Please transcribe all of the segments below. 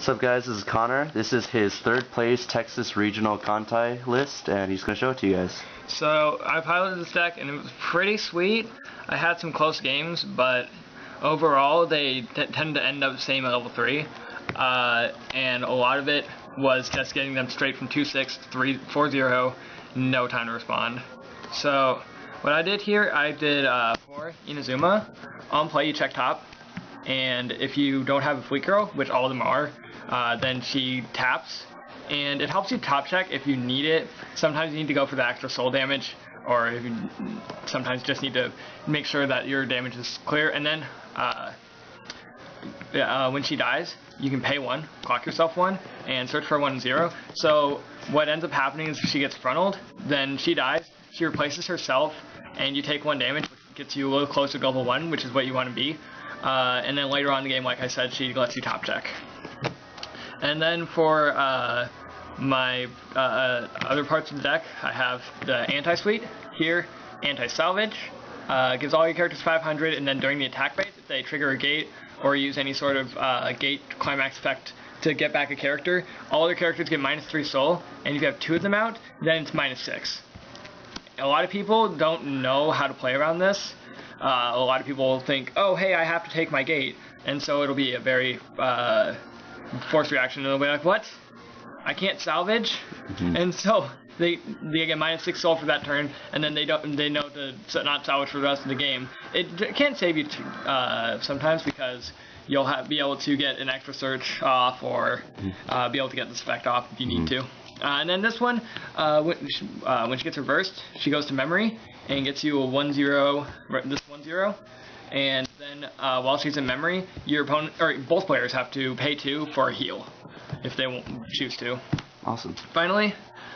What's up, guys? This is Connor. This is his third place Texas Regional Kantai list, and he's going to show it to you guys. So I piloted this deck, and it was pretty sweet. I had some close games, but overall they tend to end up same at level 3. And a lot of it was just getting them straight from 2-6 to 3-4-0, no time to respond. So what I did here, I did for Inazuma. On play, you check top, and if you don't have a Fleet Girl, which all of them are, then she taps, and it helps you top check if you need it. Sometimes you need to go for the extra soul damage, or if you sometimes just need to make sure that your damage is clear. And then when she dies, you can pay 1, clock yourself 1, and search for 1-0. So what ends up happening is if she gets frontaled, then she dies, she replaces herself, and you take 1 damage, which gets you a little closer to level 1, which is what you want to be. And then later on in the game, like I said, she lets you top check. And then for my other parts of the deck, I have the anti-suite here, anti-salvage, gives all your characters 500, and then during the attack phase, if they trigger a gate or use any sort of gate climax effect to get back a character, all their characters get -3 soul, and if you have 2 of them out, then it's -6. A lot of people don't know how to play around this. A lot of people think, oh, hey, I have to take my gate, and so it'll be a very forced reaction, and they'll be like, what? I can't salvage? And so they get -6 soul for that turn, and then they know to not salvage for the rest of the game. It can save you sometimes, because you'll be able to get an extra search off, or be able to get this effect off if you need to. And then this one, when she gets reversed, she goes to memory and gets you a 1-0, this 1-0, and then while she's in memory, your opponent, or both players, have to pay 2 for a heal if they won't choose to. Awesome. Finally,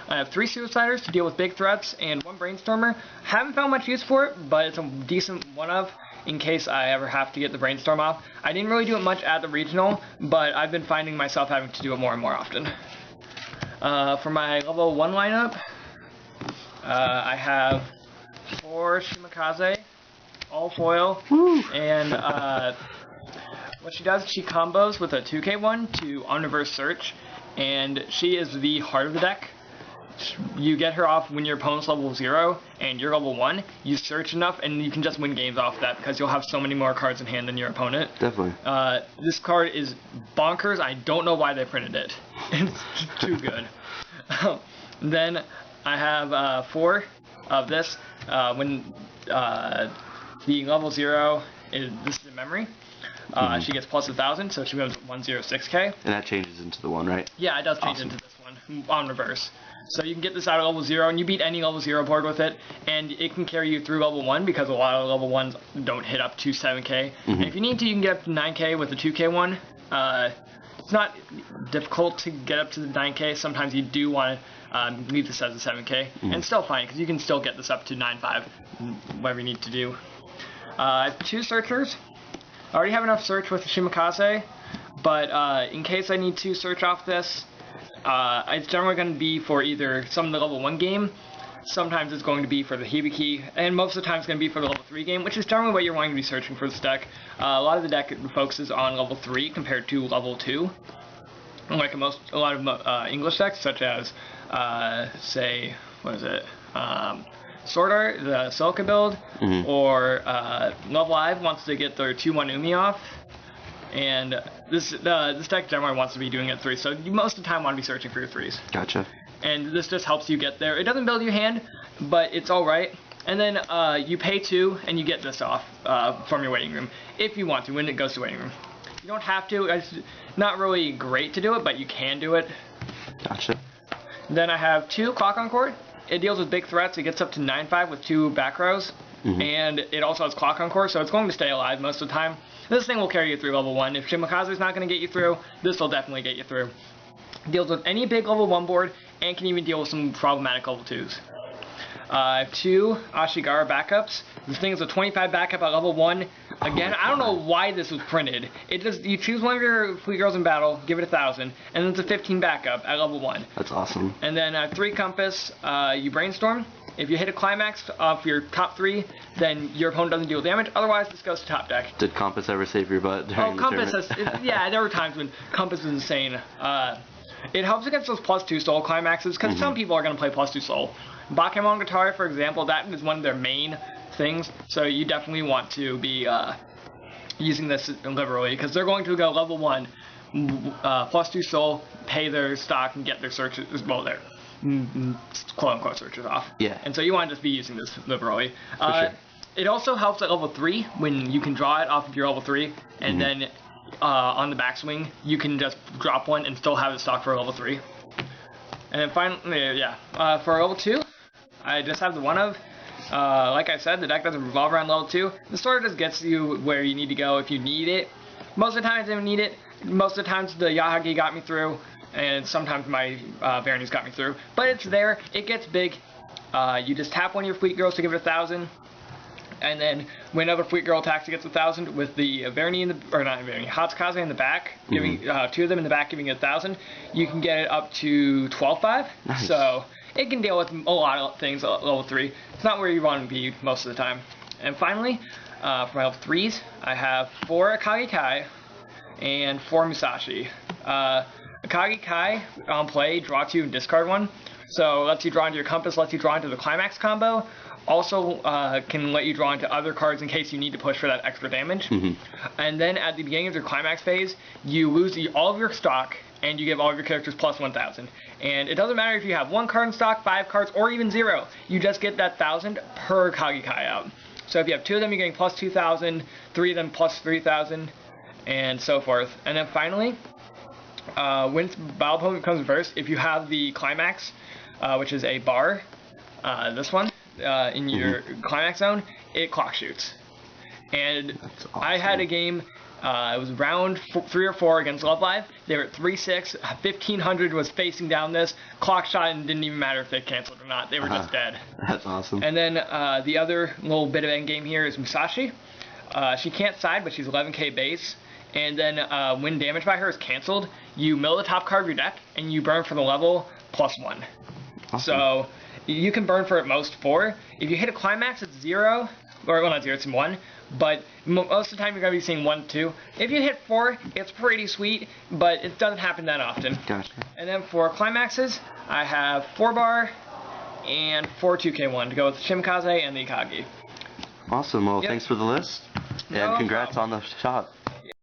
I have 3 Suiciders to deal with big threats and 1 Brainstormer. Haven't found much use for it, but it's a decent one-of in case I ever have to get the Brainstorm off. I didn't really do it much at the regional, but I've been finding myself having to do it more and more often. For my level 1 lineup, I have 4 Shimakaze, all foil, and what she does, she combos with a 2k1 to Omniverse Search, and she is the heart of the deck. You get her off when your opponent's level 0 and you're level 1, you search enough and you can just win games off that, because you'll have so many more cards in hand than your opponent. Definitely. This card is bonkers. I don't know why they printed it. It's too good. Then I have 4 of this. When the level 0 this is in memory. She gets plus 1,000, so she goes 106k. And that changes into the 1, right? Yeah, it does change into this one on reverse. So you can get this out of level 0, and you beat any level 0 board with it, and it can carry you through level 1, because a lot of level 1s don't hit up to 7k. And if you need to, you can get up to 9k with the 2k one. It's not difficult to get up to the 9k. Sometimes you do want to leave this as a 7k, and still fine, because you can still get this up to 9.5, whatever you need to do. I have 2 searchers. I already have enough search with the Shimakaze, but in case I need to search off this, it's generally going to be for either some of the level 1 game, sometimes it's going to be for the Hibiki, and most of the time it's going to be for the level 3 game, which is generally what you're wanting to be searching for this deck. A lot of the deck focuses on level 3 compared to level 2. Unlike a lot of English decks, such as, say, what is it, Sword Art, the Silica build, or Love Live wants to get their 2-1 Umi off, and this deck generally wants to be doing it 3, so you most of the time want to be searching for your 3s. Gotcha. And this just helps you get there. It doesn't build your hand, but it's alright. And then you pay 2, and you get this off from your waiting room, if you want to, when it goes to waiting room. You don't have to. It's not really great to do it, but you can do it. Gotcha. Then I have 2 Clock Encore. It deals with big threats. It gets up to 9.5 with 2 back rows. And it also has Clock Encore, so it's going to stay alive most of the time. This thing will carry you through level 1. If Shimakaze is not going to get you through, this will definitely get you through. Deals with any big level 1 board, and can even deal with some problematic level 2s. I have 2 Ashigara backups. This thing is a 25 backup at level 1. Again, I don't know why this was printed. It just, you choose one of your Fleet Girls in battle, give it 1,000, and then it's a 15 backup at level 1. That's awesome. And then I have 3 Compass. You Brainstorm. If you hit a climax for your top 3, then your opponent doesn't deal damage. Otherwise, this goes to top deck. Did Compass ever save your butt during the Compass tournament? yeah, there were times when Compass was insane. It helps against those +2 soul climaxes, because some people are going to play +2 soul. Bakuman Guitar, for example, that is one of their main things, so you definitely want to be using this liberally, because they're going to go level 1, +2 soul, pay their stock, and get their searches, well, their quote-unquote searches off. Yeah. And so you want to just be using this liberally. Sure. It also helps at level 3, when you can draw it off of your level 3, and then on the backswing, you can just drop one and still have it stock for level 3. And then finally, for level 2, I just have the one of. Like I said, the deck doesn't revolve around level 2. The sort of just gets you where you need to go if you need it. Most of the time I didn't need it. Most of the times the Yahagi got me through, and sometimes my Vernies got me through. But it's there. It gets big. You just tap one of your Fleet Girls to give it 1,000. And then when another Fleet Girl attacks, it gets 1,000 with the Vernie in the, or not Vernie, Hatsukaze in the back, giving 2 of them in the back, giving it 1,000. You can get it up to 12-5. Nice. So it can deal with a lot of things at level 3. It's not where you want to be most of the time. And finally, for my level 3s, I have 4 Akagi Kai and 4 Musashi. Akagi Kai on play, draw 2 and discard 1. So lets you draw into your Compass, lets you draw into the Climax combo. Also can let you draw into other cards in case you need to push for that extra damage. And then at the beginning of your Climax phase, you lose all of your stock, and you give all of your characters plus 1,000. And it doesn't matter if you have 1 card in stock, 5 cards, or even 0. You just get that 1,000 per Akagi Kai out. So if you have 2 of them, you're getting plus 2,000, 3 of them plus 3,000, and so forth. And then finally, when Battle Opponent comes first, if you have the Climax, which is a bar, this one, in your Climax zone, it clock shoots. And Awesome. I had a game, it was round 3 or 4 against Love Live. They were at 3-6, 1,500 was facing down this, clock shot, and didn't even matter if they canceled or not, they were just dead. That's awesome. And then the other little bit of endgame here is Musashi. She can't side, but she's 11k base. And then when damage by her is canceled, you mill the top card of your deck, and you burn for the level plus 1. Awesome. So you can burn for at most 4. If you hit a climax, it's 0. Or, well, not 0, it's 1. But most of the time, you're going to be seeing 1, 2. If you hit 4, it's pretty sweet, but it doesn't happen that often. Gotcha. And then for climaxes, I have 4 bar and 4 2k1 to go with Shimikaze and the Ikagi. Awesome. Well, Yep. thanks for the list. And No congrats problem. on the shot.